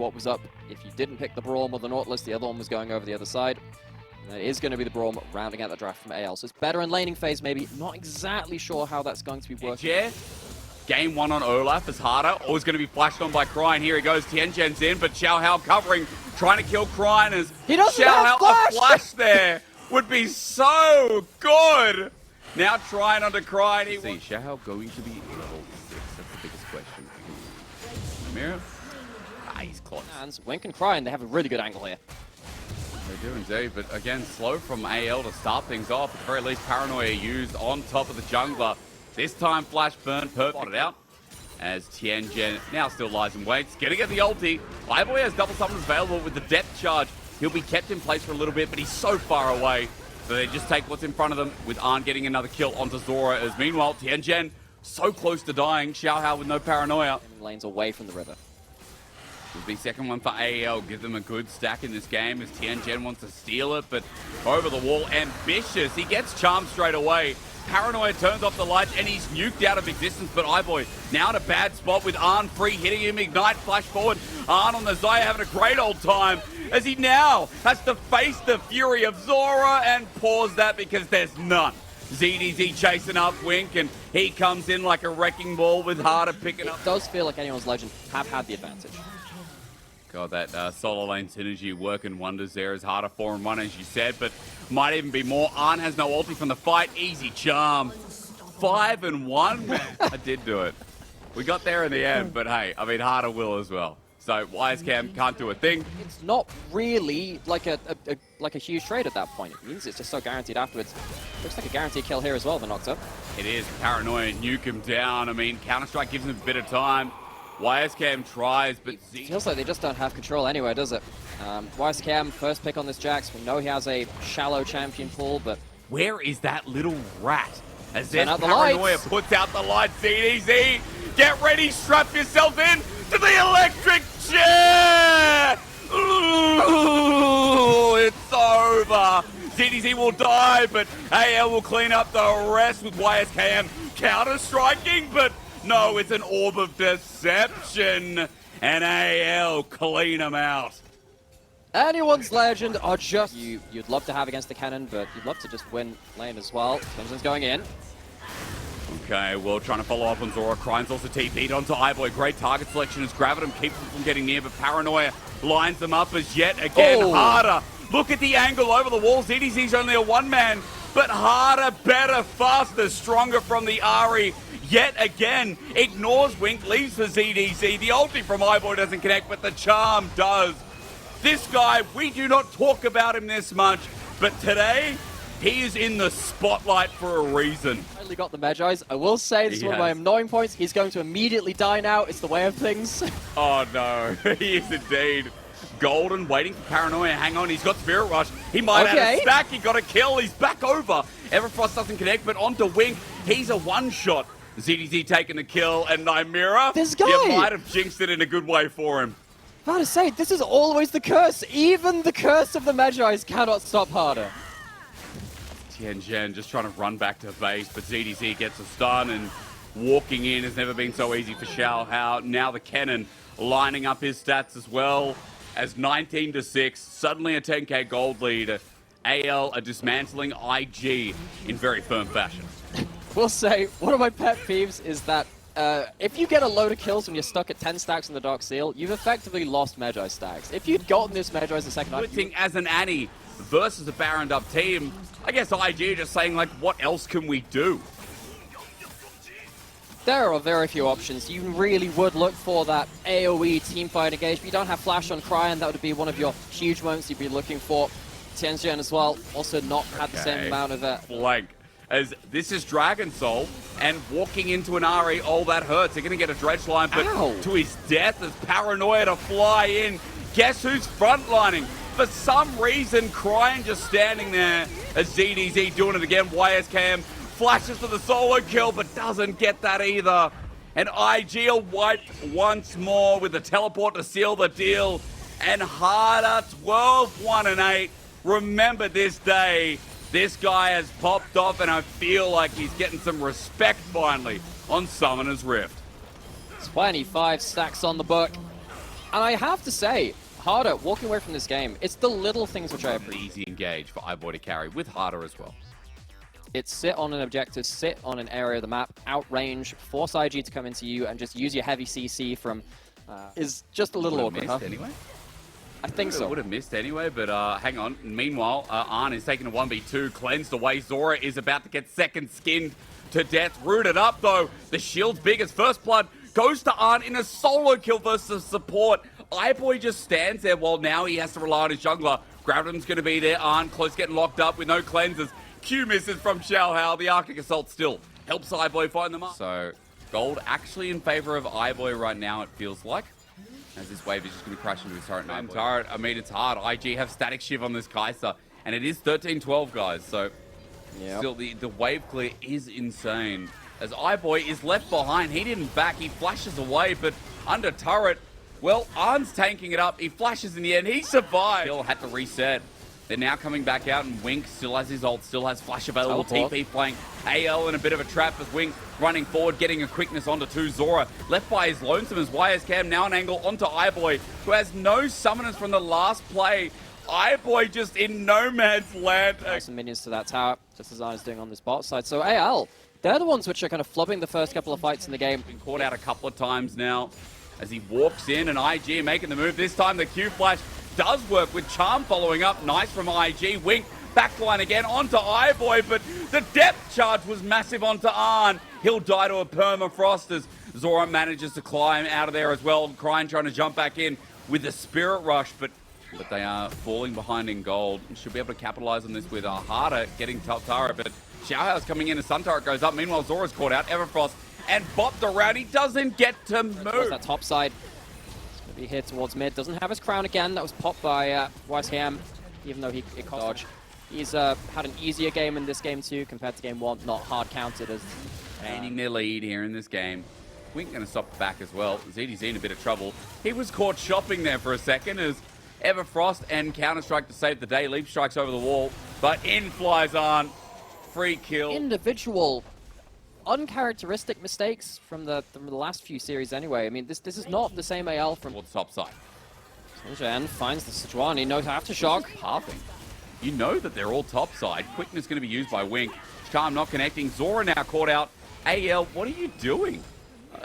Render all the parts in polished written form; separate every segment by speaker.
Speaker 1: what was up if you didn't pick the Braum or the Nautilus. The other one was going over the other side. And it is going to be the Braum rounding out the draft from AL. So it's better in laning phase, maybe. Not exactly sure how that's going to be working.
Speaker 2: Yeah. Game one on Olaf is harder. Always going to be flashed on by Krine. Here he goes. Tianjin's in, but Xiao Hao covering, trying to kill Krine as
Speaker 1: he doesn't
Speaker 2: Xiao
Speaker 1: have
Speaker 2: Hao. A flash there would be so good. Now trying onto Krine. See, Xiao Hao going to be level 6. That's the biggest question. Amira? He's close.
Speaker 1: And Wink and Krine, they have a really good angle here.
Speaker 2: They do indeed, but again, slow from AL to start things off. At the very least, Paranoia used on top of the jungler. This time, Flash burn perfected out as Tianjin now still lies and waits. Gonna get the ulti. iBoy has double summons available with the depth charge. He'll be kept in place for a little bit, but he's so far away. So they just take what's in front of them with Arn getting another kill onto Zora. As meanwhile, Tianjin so close to dying. Xiao Hao with no paranoia.
Speaker 1: Lanes away from the river.
Speaker 2: Will be second one for AEL. Give them a good stack in this game as Tianjin wants to steal it, but over the wall, ambitious. He gets charmed straight away. Paranoia turns off the lights and he's nuked out of existence, but iBoy now in a bad spot with Arn free, hitting him, ignite, flash forward. Arn on the Zaya having a great old time as he now has to face the fury of Zora and pause that because there's none. ZDZ chasing up Wink and he comes in like a wrecking ball with Harder picking up.
Speaker 1: It does feel like anyone's legend have had the advantage.
Speaker 2: God, that solo lane synergy working wonders there is Harder 4-1 as you said, but might even be more. Arn has no ulti from the fight. Easy charm. 5-1, man. I did do it. We got there in the end, but hey, I mean, Harder will as well. So Wisecam can't do a thing.
Speaker 1: It's not really like a huge trade at that point. It means it's just so guaranteed afterwards. Looks like a guaranteed kill here as well, the Nocta.
Speaker 2: It is. Paranoia nuke him down. I mean, Counter-Strike gives him a bit of time. Wisecam tries, but
Speaker 1: feels like they just don't have control anywhere, does it? Wisecam, first pick on this Jax. We know he has a shallow champion pool, but
Speaker 2: where is that little rat? As this
Speaker 1: Paranoia
Speaker 2: puts out the lights. ZDZ, get ready, strap yourself in to the electric chair! Ooh, it's over. ZDZ will die, but AL will clean up the rest with YSKM counter-striking, but no, it's an orb of deception, and AL clean them out.
Speaker 1: Anyone's legend are just you'd love to have against the cannon, but you'd love to just win lane as well. Crimson's going in.
Speaker 2: Okay, well, trying to follow up on Zora. Krine's also TP'd onto iBoy. Great target selection as Gravitum keeps them from getting near, but Paranoia lines them up as yet again Harder. Look at the angle over the wall. ZDZ's only a one-man, but Harder, better, faster, stronger from the Ahri. Yet again, ignores Wink, leaves for ZDZ. The ulti from iBoy doesn't connect, but the charm does. This guy, we do not talk about him this much, but today, he is in the spotlight for a reason.
Speaker 1: Finally got the Magi's. I will say, this is one of my annoying points. He's going to immediately die now. It's the way of things.
Speaker 2: Oh no, he is indeed. Golden waiting for Paranoia. Hang on, he's got Spirit Rush. He might have a stack. He got a kill. He's back over. Everfrost doesn't connect, but onto Wink. He's a one-shot. ZDZ taking the kill, and Nymira,
Speaker 1: this guy!
Speaker 2: You might have jinxed it in a good way for him.
Speaker 1: I gotta say, this is always the curse. Even the curse of the Magi's cannot stop Harder.
Speaker 2: Tianjin just trying to run back to base, but ZDZ gets a stun, and walking in has never been so easy for Xiao Hao. Now the cannon lining up his stats as well as 19-6, suddenly a 10k gold lead. AL are dismantling IG in very firm fashion.
Speaker 1: Will say, one of my pet peeves is that if you get a load of kills when you're stuck at 10 stacks in the Dark Seal, you've effectively lost Magi stacks. If you'd gotten this Magi's the second
Speaker 2: night, as an Annie versus a Baroned up team, I guess IG just saying, like, what else can we do?
Speaker 1: There are very few options. You really would look for that AoE teamfight engagement. You don't have Flash on Krine, that would be one of your huge moments you'd be looking for. Tianjin as well, also not had the same amount of
Speaker 2: flank. As this is Dragon Soul, and walking into an Ahri, oh, that hurts. They're going to get a dredge line, but to his death as Paranoia to fly in. Guess who's frontlining? For some reason, Krine just standing there as ZDZ doing it again. YSKM flashes for the solo kill, but doesn't get that either. And IG are wiped once more with the teleport to seal the deal. And Harder, 12-1-8. Remember this day. This guy has popped off, and I feel like he's getting some respect finally on Summoner's Rift.
Speaker 1: 25 stacks on the book. And I have to say, Harder, walking away from this game, it's the little things which I
Speaker 2: An
Speaker 1: appreciate.
Speaker 2: easy engage for iBoy to carry with Harder as well.
Speaker 1: It's sit on an objective, sit on an area of the map, outrange, force IG to come into you, and just use your heavy CC from... is just a little awkward, huh?
Speaker 2: Anyway?
Speaker 1: I think so.
Speaker 2: Would have missed anyway, but hang on. Meanwhile, Arn is taking a 1v2, cleansed away. Zora is about to get second skinned to death. Rooted up, though. The shield's big as first blood goes to Arn in a solo kill versus support. iBoy just stands there while now he has to rely on his jungler. Gravitum's going to be there. Arn close getting locked up with no cleansers. Q misses from Xiaohao. The Arctic Assault still helps iBoy find them up. So, gold actually in favor of iBoy right now, it feels like. As this wave is just going to crash into his turret. Turret, I mean, it's hard. IG have static shiv on this Kai'Sa. And it is 13-12, guys. So, still, the wave clear is insane. As iBoy is left behind. He didn't back. He flashes away. But under turret, well, Arn's tanking it up. He flashes in the end. He survived. Still had to reset. They're now coming back out, and Wink still has his ult, still has flash available. TP playing AL in a bit of a trap as Wink running forward, getting a quickness onto 2. Zora left by his lonesome as YSCam now an angle onto iBoy, who has no summoners from the last play. iBoy just in no man's land.
Speaker 1: Some minions to that tower, just as Arn's doing on this bot side. So AL, they're the ones which are kind of flubbing the first couple of fights in the game.
Speaker 2: Been caught out a couple of times now as he walks in, and IG making the move. This time the Q flash does work with Charm following up. Nice from IG. Wink backline again onto iBoy, but the depth charge was massive onto Arn. He'll die to a permafrost as Zora manages to climb out of there as well. Cryin trying to jump back in with the Spirit Rush, but they are falling behind in gold. Should be able to capitalize on this with Harder getting top turret, but Xiaohao's coming in as Sun turret goes up. Meanwhile, Zora's caught out. Everfrost and bopped around. He doesn't get to move.
Speaker 1: That top side. He here towards mid, doesn't have his crown again. That was popped by YSCam, even though it cost dodge. He's had an easier game in this game too compared to game 1, not hard counted as...
Speaker 2: Gaining their lead here in this game. Wink going to stop back as well. ZDZ in a bit of trouble. He was caught shopping there for a second as Everfrost and Counter-Strike to save the day. Leap strikes over the wall, but in flies Arn. Free kill.
Speaker 1: Individual uncharacteristic mistakes from the last few series anyway. I mean, this is not the same AL from...
Speaker 2: Towards top side.
Speaker 1: Jen finds the Sejuani, no aftershock.
Speaker 2: Pathing. You know that they're all top side. Quickness going to be used by Wink. Charm not connecting. Zora now caught out. AL, what are you doing?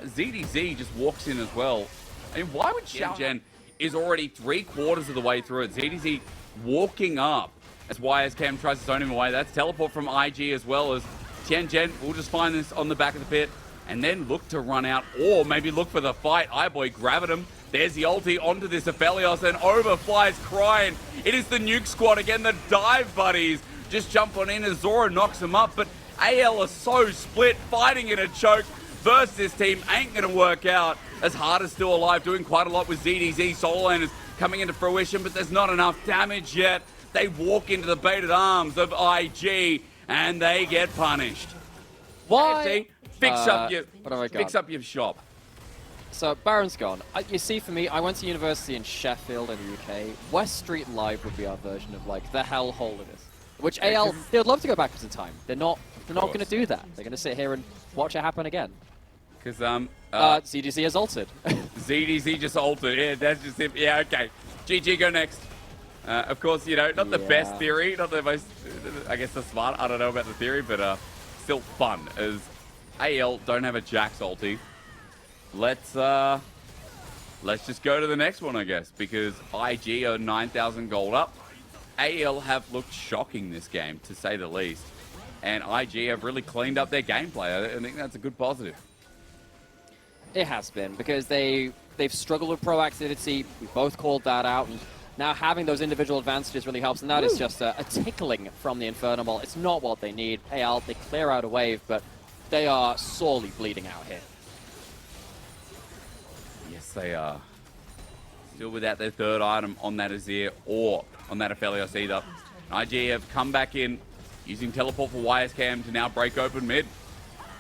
Speaker 2: ZDZ just walks in as well. I mean, why would Jen is already 3/4 of the way through it. ZDZ walking up as YSCam tries to zone him away. That's teleport from IG as well as Tianjen will just find this on the back of the pit and then look to run out or maybe look for the fight. iBoy grabbed him. There's the ulti onto this Aphelios and overflies Cryin. It is the nuke squad again. The dive buddies just jump on in as Zora knocks him up. But AL are so split, fighting in a choke. Versus this team ain't going to work out as Harder's still alive, doing quite a lot with ZDZ. Solo lane is coming into fruition, but there's not enough damage yet. They walk into the baited arms of IG and they get punished.
Speaker 1: Why?
Speaker 2: Fix up your shop.
Speaker 1: So Baron's gone. You see, for me, I went to university in Sheffield in the UK. West Street Live would be our version of like the hellhole of this. Which AL, they would love to go backwards in time. They're not going to do that. They're going to sit here and watch it happen again.
Speaker 2: Because
Speaker 1: ZDZ has ulted.
Speaker 2: ZDZ just ulted. Yeah, that's just it. Yeah, okay. GG, go next. Of course, you know, not the best theory, not the most, I guess, the smart. I don't know about the theory, but still fun as AL don't have a Jax ulti. Let's just go to the next one, I guess, because IG are 9,000 gold up. AL have looked shocking this game, to say the least. And IG have really cleaned up their gameplay. I think that's a good positive.
Speaker 1: It has been, because they've struggled with proactivity. We both called that out. And now having those individual advantages really helps, and that is just a tickling from the Infernal. It's not what they need. AL, they clear out a wave, but they are sorely bleeding out here.
Speaker 2: Yes, they are. Still without their third item on that Azir or on that Aphelios either. IG have come back in, using teleport for YSCam to now break open mid.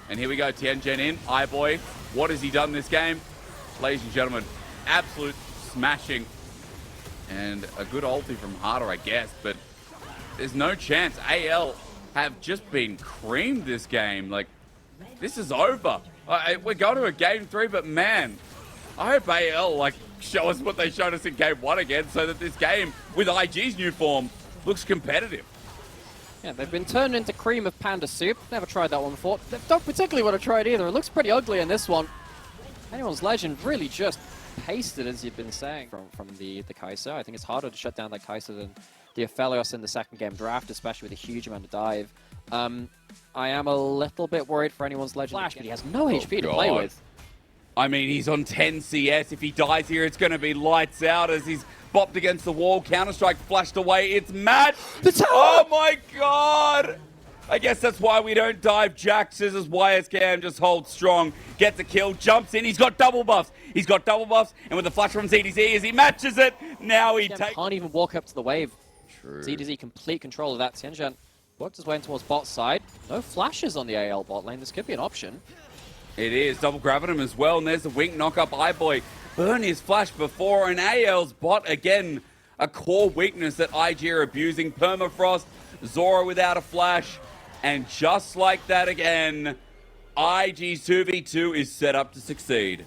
Speaker 2: And here we go, Tianjen in. iBoy, what has he done this game? Ladies and gentlemen, absolute smashing. And a good ulti from Harder, I guess, but there's no chance. AL have just been creamed this game. Like, this is over. We're going to a game 3, but man, I hope AL, like, show us what they showed us in game 1 again, so that this game, with IG's new form, looks competitive.
Speaker 1: Yeah, they've been turned into cream of panda soup. Never tried that one before. They don't particularly want to try it either. It looks pretty ugly in this one. Anyone's Legend really just pasted, as you've been saying, from the Kai'Sa. I think it's harder to shut down that Kai'Sa than the Aphelios in the second game draft, especially with a huge amount of dive. I am a little bit worried for Anyone's Legend Flash, but he has no HP to play with.
Speaker 2: I mean, he's on 10 CS. If he dies here, it's going to be lights out as he's bopped against the wall. Counter-Strike flashed away. It's Matt.
Speaker 1: The tower!
Speaker 2: Oh, my God. I guess that's why we don't dive Jax, as YSKM just holds strong. Gets a kill, jumps in. He's got double buffs. He's got double buffs. And with the flash from ZDZ, as he matches it, now he takes...
Speaker 1: Can't even walk up to the wave.
Speaker 2: True.
Speaker 1: ZDZ complete control of that. Tianzhen worked his way in towards bot side. No flashes on the AL bot lane. This could be an option.
Speaker 2: It is. Double grabbing him as well. And there's the wink knock up. iBoy burn his flash before. And AL's bot, again, a core weakness that IG are abusing. Permafrost, Zora without a flash. And just like that again, IG's 2v2 is set up to succeed.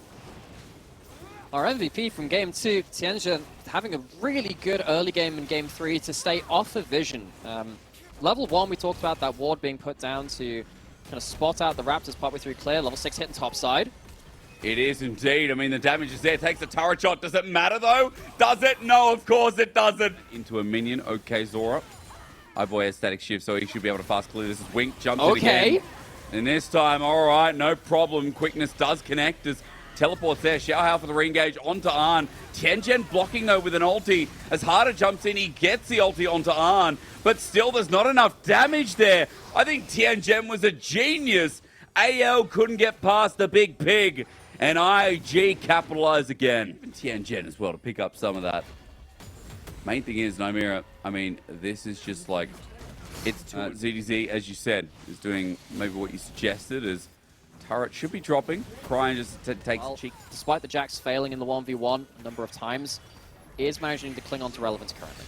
Speaker 1: Our MVP from Game 2, Tianzhen, having a really good early game in Game 3 to stay off of vision. Level 1, we talked about that ward being put down to kind of spot out the Raptors partway through clear. Level 6 hitting top side.
Speaker 2: It is indeed. I mean, the damage is there. Takes the turret shot. Does it matter, though? Does it? No, of course it doesn't. Into a minion. Okay, Zora. iBoy has static shift, so he should be able to fast clear. This is Wink. Jumps in again. And this time, all right, no problem. Quickness does connect as teleports there. Xiaohao for the re-engage onto Arn. Tianzhen blocking, though, with an ulti. As Harder jumps in, he gets the ulti onto Arn. But still, there's not enough damage there. I think Tianzhen was a genius. AL couldn't get past the big pig. And IG capitalized again. Even Tianzhen as well to pick up some of that. Main thing is, Nomira, I mean, this is just like... It's ZDZ, as you said, is doing maybe what you suggested, is turret should be dropping. Cryin just takes the cheek.
Speaker 1: Despite the Jax failing in the 1v1 a number of times, is managing to cling on to relevance currently.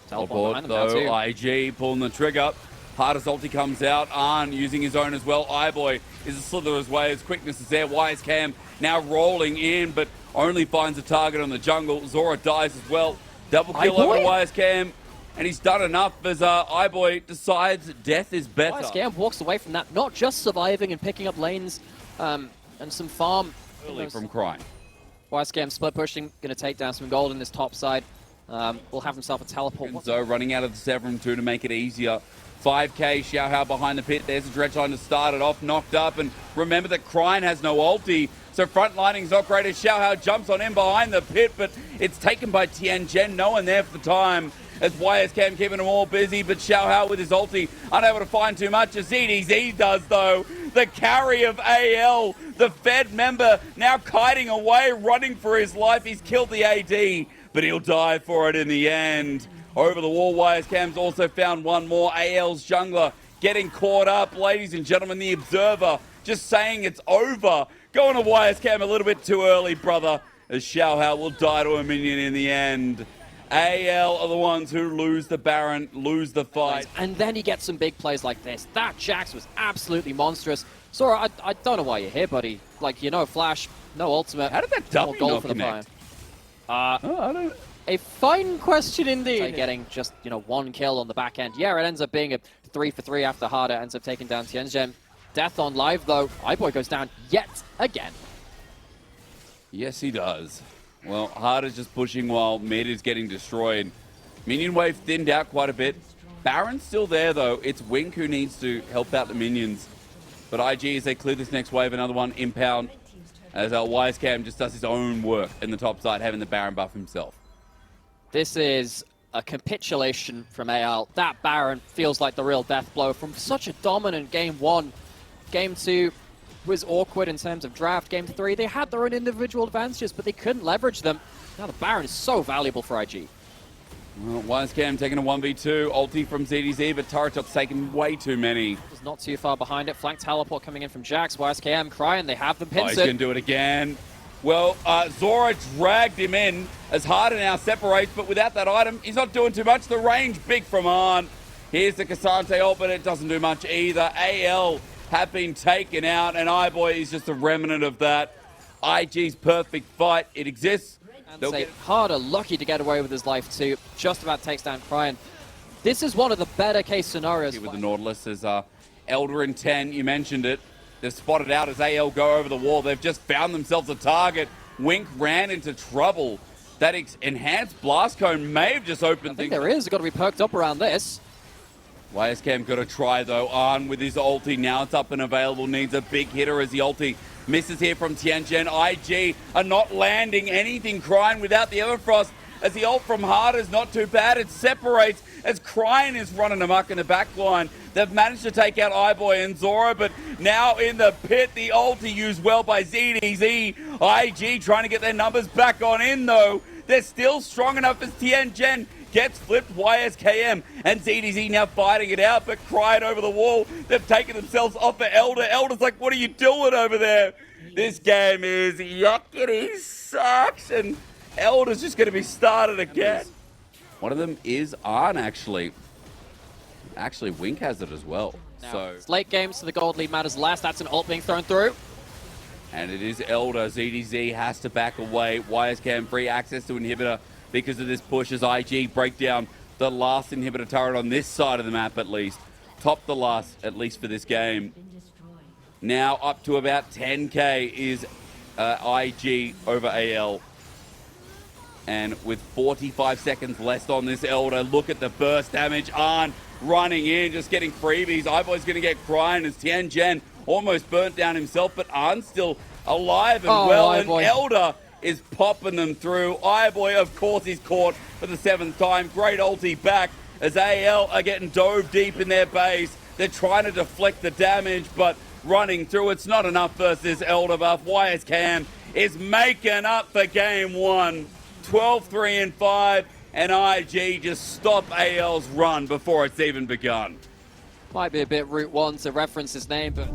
Speaker 2: Teleport, though, IG pulling the trigger. Hardest ulti comes out. Arn using his own as well. iBoy is a slither his way as quickness is there. YSKM now rolling in, but only finds a target on the jungle. Zora dies as well. Double kill over YSKM. And he's done enough as iBoy decides death is better.
Speaker 1: YSKM walks away from that, not just surviving and picking up lanes and some farm.
Speaker 2: Early from Cryin.
Speaker 1: YSKM split pushing, going to take down some gold in this top side. Will have himself a teleport.
Speaker 2: Enzo running out of the Severum too to make it easier. 5k, Xiaohao behind the pit. There's a dredge line to start it off, knocked up. And remember that Cryin has no ulti, so front lining's not great as Xiaohao jumps on him behind the pit, but it's taken by Tianzhen. No one there for the time. As YSKM keeping them all busy, but Xiaohao with his ulti unable to find too much as ZDZ does, though. The carry of AL, the Fed member, now kiting away, running for his life. He's killed the AD, but he'll die for it in the end. Over the wall, YSKM's also found one more. AL's jungler getting caught up. Ladies and gentlemen, the Observer just saying it's over. Going to YSKM a little bit too early, brother, as Xiaohao will die to a minion in the end. AL are the ones who lose the Baron, lose the fight.
Speaker 1: And then he gets some big plays like this. That Jax was absolutely monstrous. Sora, I don't know why you're here, buddy. Like, you know, Flash, no ultimate.
Speaker 2: How did that W
Speaker 1: goal
Speaker 2: not
Speaker 1: for the
Speaker 2: connect?
Speaker 1: I don't... A fine question indeed. Getting just, you know, one kill on the back end. Yeah, it ends up being a 3 for 3 after Harder ends up taking down Tianzhen. Death on live, though. iBoy goes down yet again.
Speaker 2: Yes, he does. Well, Harder's just pushing while mid is getting destroyed. Minion wave thinned out quite a bit. Baron's still there, though. It's Wink who needs to help out the minions. But IG, as they clear this next wave, another one impound. As YSKM just does his own work in the top side, having the Baron buff himself.
Speaker 1: This is a capitulation from AL. That Baron feels like the real death blow from such a dominant Game 1. Game 2 was awkward in terms of draft. Game 3, they had their own individual advantages, but they couldn't leverage them. Now the Baron is so valuable for IG.
Speaker 2: Well, YSKM taking a 1v2. Ulti from ZDZ, but turret shot's taking way too many.
Speaker 1: He's not too far behind it. Flank teleport coming in from Jax. YSKM crying. They have them pinned.
Speaker 2: He's going to do it again. Well, Zora dragged him in as Harder now separates, but without that item, he's not doing too much. The range big from Arn. Here's the Cassante ult, but it doesn't do much either. AL have been taken out, and iBoy is just a remnant of that. IG's perfect fight. It exists.
Speaker 1: And say Harder lucky to get away with his life too. Just about takes down Cryan. This is one of the better case scenarios.
Speaker 2: Here with the Nautilus as Elder in 10, you mentioned it. They've spotted out as AL go over the wall. They've just found themselves a target. Wink ran into trouble. That enhanced blast cone may have just opened things.
Speaker 1: There is. Got to be perked up around this.
Speaker 2: YSCam got to try though. Arn with his ulti. Now it's up and available. Needs a big hitter as the ulti misses here from Tianjin. IG are not landing anything. Cryan without the Everfrost. As the ult from Harder is not too bad. It separates as Cryan is running amok in the back line. They've managed to take out iBoy and Zora, but now in the pit, the ulti used well by ZDZ. IG trying to get their numbers back on in, though. They're still strong enough as Tianjin gets flipped. YSKM and ZDZ now fighting it out, but Cryan over the wall. They've taken themselves off the Elder. Elder's like, what are you doing over there? This game is yuckity sucks, and Elder's just going to be started again. One of them is Arn, actually. Actually, Wink has it as well.
Speaker 1: Now,
Speaker 2: so
Speaker 1: it's late game, so the gold lead matters less. That's an ult being thrown through.
Speaker 2: And it is Elder. ZDZ has to back away. YSCam free access to inhibitor because of this push as IG break down the last inhibitor turret on this side of the map at least. Top the last, at least for this game. Now up to about 10k is IG over AL. And with 45 seconds left on this Elder, look at the burst damage. Arn running in, just getting freebies. iBoy's going to get Cryan as Tianjin almost burnt down himself, but Arn's still alive and well. And Elder is popping them through. iBoy, of course, is caught for the 7th time. Great ulti back as AL are getting dove deep in their base. They're trying to deflect the damage, but running through, it's not enough versus Elder buff. YSCam is making up for game 1. 12-3-5, and IG just stop AL's run before it's even begun.
Speaker 1: Might be a bit Route 1 to reference his name, but